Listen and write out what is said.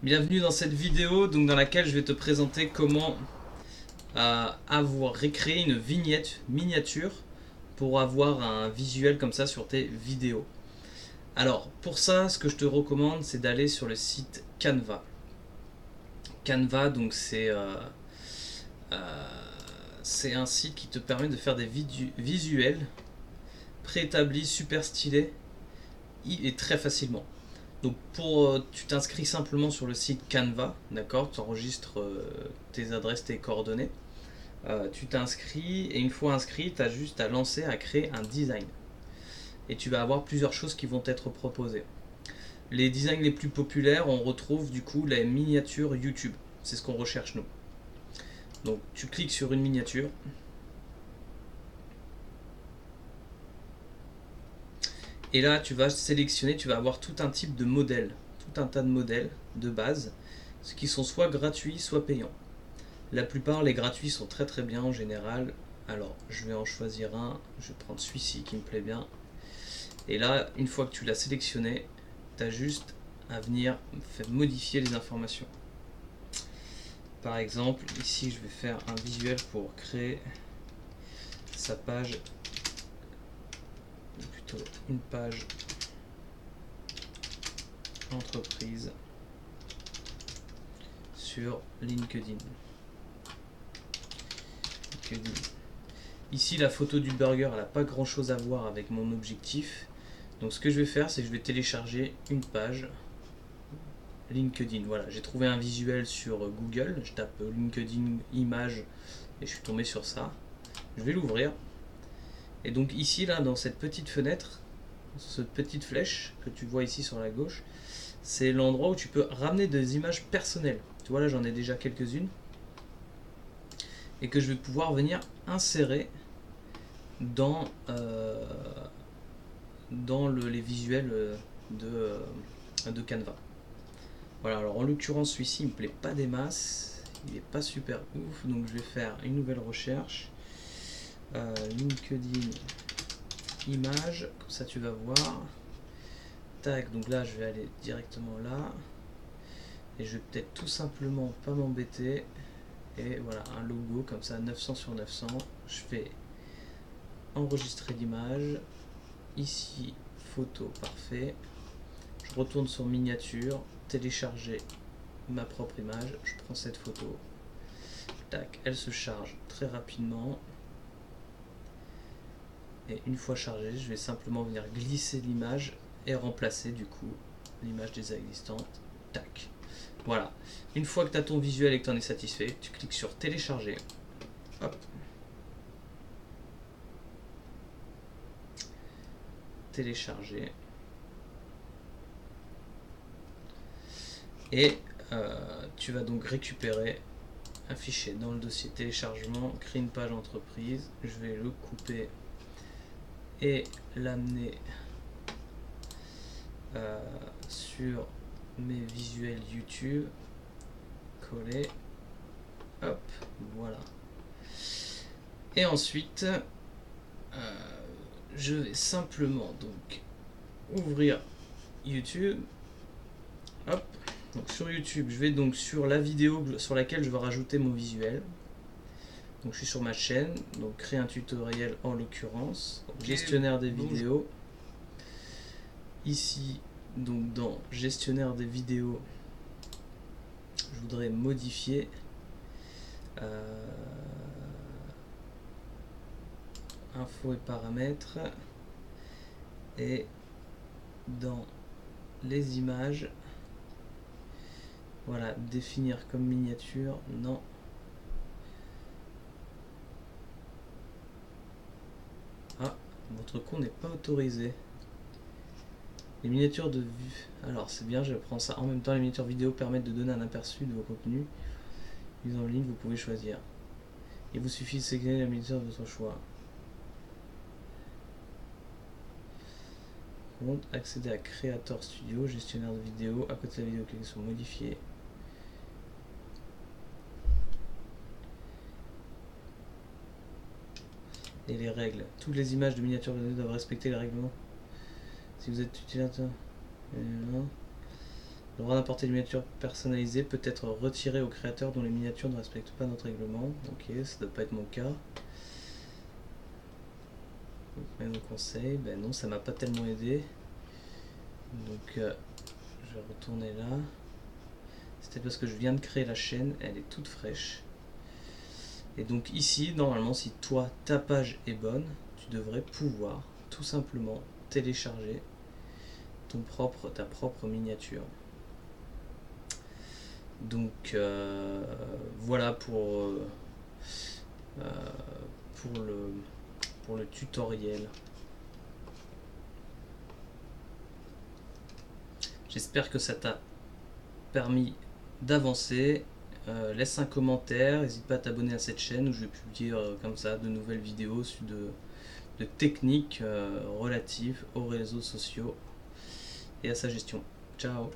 Bienvenue dans cette vidéo donc dans laquelle je vais te présenter comment avoir recréé une vignette miniature pour avoir un visuel comme ça sur tes vidéos. Alors pour ça, ce que je te recommande, c'est d'aller sur le site Canva. Canva, donc c'est un site qui te permet de faire des visuels préétablis, super stylés et très facilement. Donc tu t'inscris simplement sur le site Canva, d'accord. Tu enregistres tes adresses, tes coordonnées. Tu t'inscris et une fois inscrit, tu as juste à lancer, à créer un design. Et tu vas avoir plusieurs choses qui vont être proposées. Les designs les plus populaires, on retrouve du coup les miniatures YouTube. C'est ce qu'on recherche nous. Donc tu cliques sur une miniature. Et là, tu vas sélectionner, tu vas avoir tout un type de modèles, tout un tas de modèles de base, ce qui sont soit gratuits, soit payants. La plupart, les gratuits sont très très bien en général. Alors, je vais en choisir un. Je vais prendre celui-ci qui me plaît bien. Et là, une fois que tu l'as sélectionné, tu as juste à venir modifier les informations. Par exemple, ici, je vais faire un visuel pour créer sa page, ou plutôt une page entreprise sur LinkedIn. Ici, la photo du burger, elle n'a pas grand chose à voir avec mon objectif. Donc, ce que je vais faire, c'est que je vais télécharger une page LinkedIn. Voilà, j'ai trouvé un visuel sur Google. Je tape LinkedIn image et je suis tombé sur ça. Je vais l'ouvrir. Et donc, ici, là, dans cette petite fenêtre, cette petite flèche que tu vois ici sur la gauche, c'est l'endroit où tu peux ramener des images personnelles. Tu vois, là, j'en ai déjà quelques-unes. Et que je vais pouvoir venir insérer dans, les visuels de Canva. Voilà, alors en l'occurrence, celui-ci, il me plaît pas des masses. Il est pas super ouf, donc je vais faire une nouvelle recherche. LinkedIn image, comme ça tu vas voir. Tac, donc là, je vais aller directement là. Et je vais peut-être tout simplement pas m'embêter. Et voilà, un logo comme ça, 900 sur 900. Je fais enregistrer l'image. Ici, photo, parfait. Je retourne sur miniature, télécharger ma propre image. Je prends cette photo. Tac, elle se charge très rapidement. Et une fois chargée, je vais simplement venir glisser l'image et remplacer du coup l'image déjà existante. Tac. Voilà. Une fois que tu as ton visuel et que tu en es satisfait, tu cliques sur télécharger. Hop. Télécharger. Et tu vas donc récupérer un fichier dans le dossier téléchargement, créer une page entreprise. Je vais le couper et l'amener sur mes visuels YouTube. Coller. Hop, voilà. Et ensuite, je vais simplement donc ouvrir YouTube. Hop. Donc sur YouTube, je vais donc sur la vidéo sur laquelle je vais rajouter mon visuel. Donc je suis sur ma chaîne, donc créer un tutoriel en l'occurrence, gestionnaire des vidéos. Ici, donc dans gestionnaire des vidéos, je voudrais modifier infos et paramètres. Et dans les images, voilà, définir comme miniature, non. Ah, votre compte n'est pas autorisé. Les miniatures de vue. Alors c'est bien, je prends ça. En même temps, les miniatures vidéo permettent de donner un aperçu de vos contenus. Mise en ligne, vous pouvez choisir. Il vous suffit de sélectionner la miniature de votre choix. Compte, accéder à Creator Studio, gestionnaire de vidéo. À côté de la vidéo, cliquez sur modifier. Et les règles. Toutes les images de miniatures vidéo doivent respecter les règlements. Si vous êtes utilisateur, Le droit d'importer des miniatures personnalisées peut être retiré aux créateurs dont les miniatures ne respectent pas notre règlement. Ok, ça ne doit pas être mon cas. Même conseil, ben non, ça m'a pas tellement aidé. Donc je vais retourner là. C'était parce que je viens de créer la chaîne, elle est toute fraîche. Et donc ici, normalement, si toi, ta page est bonne, tu devrais pouvoir tout simplement télécharger ta propre miniature. Donc voilà euh, pour, le, pour le tutoriel. J'espère que ça t'a permis d'avancer. Laisse un commentaire, n'hésite pas à t'abonner à cette chaîne où je vais publier comme ça de nouvelles vidéos de techniques relatives aux réseaux sociaux et à sa gestion. Ciao!